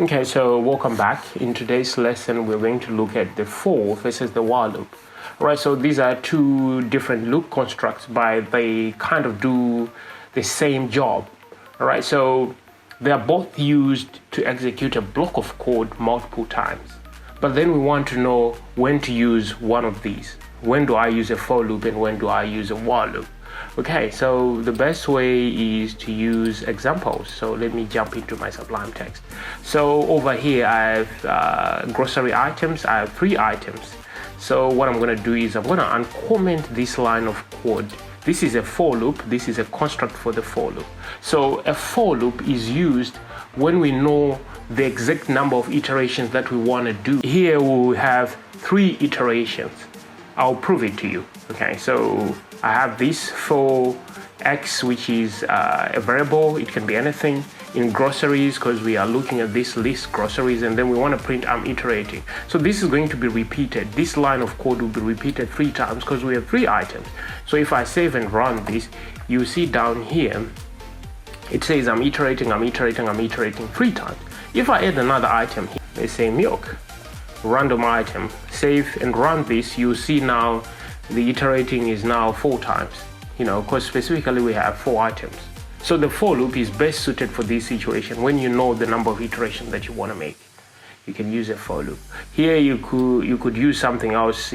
Okay, so welcome back. In today's lesson, we're going to look at the for versus the while loop. Right, so these are two different loop constructs, but they kind of do the same job. All right, so they are both used to execute a block of code multiple times. But then we want to know when to use one of these. When do I use a for loop and when do I use a while loop? Okay, so the best way is to use examples. So let me jump into my Sublime text. So over here I have grocery items. I have 3 items. So what I'm going to do is I'm going to uncomment this line of code. This is a for loop. This is a construct for the for loop. So a for loop is used when we know the exact number of iterations that we want to do. Here we have 3 iterations. I'll prove it to you. Okay, so I have this for X, which is a variable. It can be anything. In groceries, because we are looking at this list groceries, and then we want to print I'm iterating. So this is going to be repeated. This line of code will be repeated 3 times because we have 3 items. So if I save and run this, you see down here, it says I'm iterating 3 times. If I add another item here, let's say milk, random item, save and run this, you see now the iterating is now 4 times, because specifically we have 4 items. So the for loop is best suited for this situation. When you know the number of iterations that you want to make, you can use a for loop. Here you could use something else,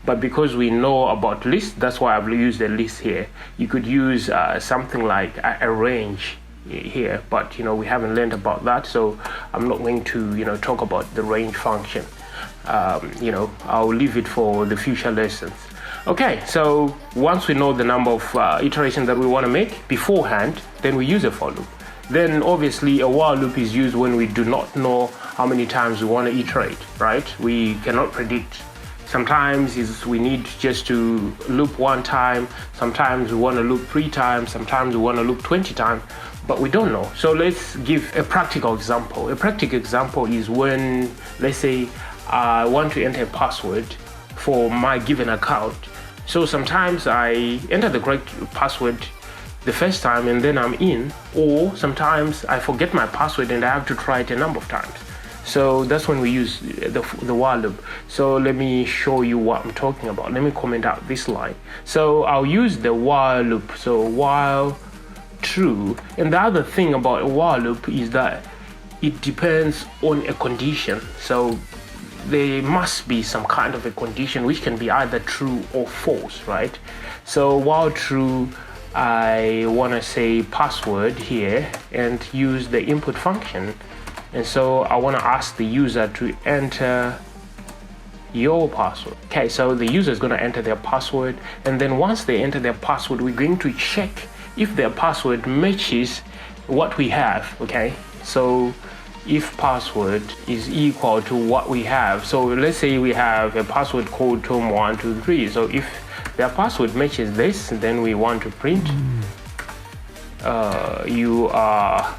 but because we know about lists, that's why I've used a list here. You could use something like a range here, but we haven't learned about that, so I'm not going to talk about the range function. I'll leave it for the future lessons. Okay, so once we know the number of iterations that we want to make beforehand, then we use a for loop. Then obviously a while loop is used when we do not know how many times we want to iterate, right? We cannot predict. Sometimes we need just to loop 1 time, sometimes we want to loop 3 times, sometimes we want to loop 20 times, but we don't know. So let's give a practical example. A practical example is when, let's say, I want to enter a password for my given account. So sometimes I enter the correct password the first time and then I'm in, or sometimes I forget my password and I have to try it a number of times. So that's when we use the while loop. So let me show you what I'm talking about. Let me comment out this line. So I'll use the while loop. So while true. And the other thing about a while loop is that it depends on a condition. So there must be some kind of a condition which can be either true or false, right? So while true, I want to say password here and use the input function. And so I want to ask the user to enter your password. Okay, so the user is going to enter their password. And then once they enter their password, we're going to check if their password matches what we have, okay? So if password is equal to what we have, so let's say we have a password called Tom123. So if their password matches this, then we want to print you are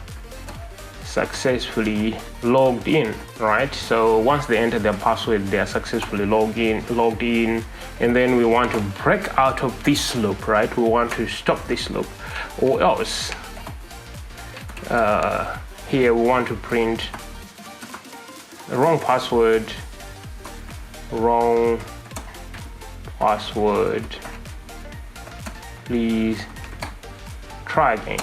successfully logged in, right? So once they enter their password, they are successfully logged in, and then we want to break out of this loop, right? We want to stop this loop, or else here we want to print wrong password, please try again.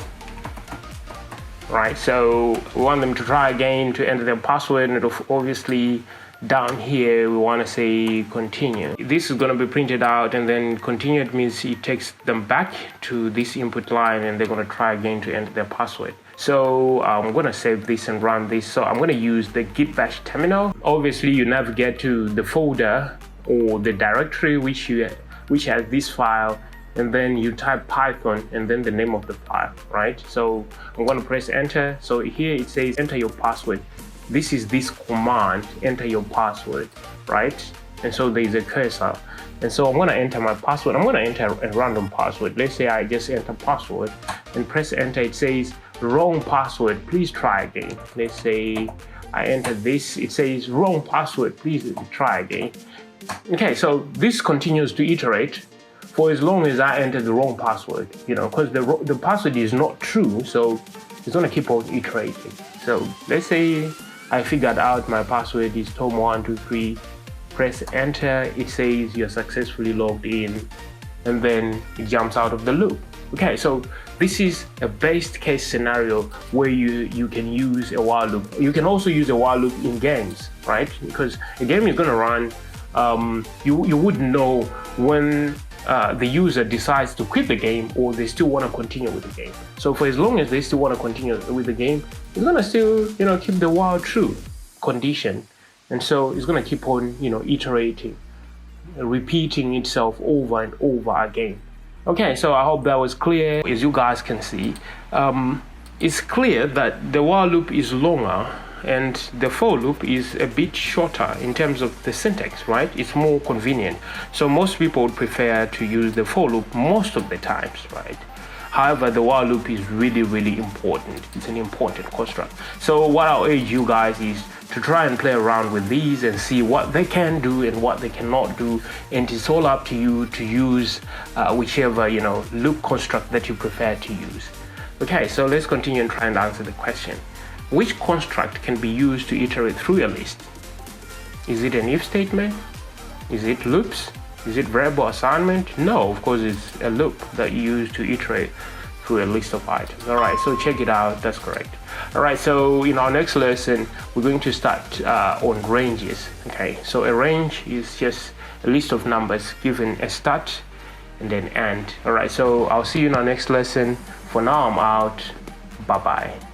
Right, so we want them to try again to enter their password, and obviously down here we want to say continue. This is going to be printed out, and then continue, it means it takes them back to this input line and they're going to try again to enter their password. So I'm going to save this and run this. So I'm going to use the git bash terminal. Obviously you navigate to the folder or the directory which has this file, and then you type Python and then the name of the file, right? So I'm going to press enter. So here it says enter your password. This is this command, enter your password, right? And so there is a cursor. And so I'm going to enter my password. I'm going to enter a random password. Let's say I just enter password and press enter. It says wrong password, please try again. Let's say I enter this, it says wrong password, please try again. Okay, so this continues to iterate for as long as I enter the wrong password, because the password is not true, so it's going to keep on iterating. So let's say I figured out my password is Tom123. Press enter, it says you're successfully logged in, and then it jumps out of the loop. Okay, so this is a best case scenario where you can use a while loop. You can also use a while loop in games, right? Because a game is going to run, you wouldn't know when the user decides to quit the game or they still want to continue with the game. So for as long as they still want to continue with the game, it's going to still, keep the while true condition. And so it's going to keep on, iterating, repeating itself over and over again. Okay, so I hope that was clear. As you guys can see, it's clear that the while loop is longer and the for loop is a bit shorter in terms of the syntax, right? It's more convenient. So most people would prefer to use the for loop most of the times, right? However, the while loop is really, really important. It's an important construct. So what I'll urge you guys is to try and play around with these and see what they can do and what they cannot do. And it's all up to you to use whichever, loop construct that you prefer to use. Okay, so let's continue and try and answer the question. Which construct can be used to iterate through a list? Is it an if statement? Is it loops? Is it variable assignment? No, of course it's a loop that you use to iterate through a list of items. All right, so check it out, that's correct. All right, so in our next lesson, we're going to start on ranges, okay? So a range is just a list of numbers given a start and then end. All right, so I'll see you in our next lesson. For now, I'm out. Bye-bye.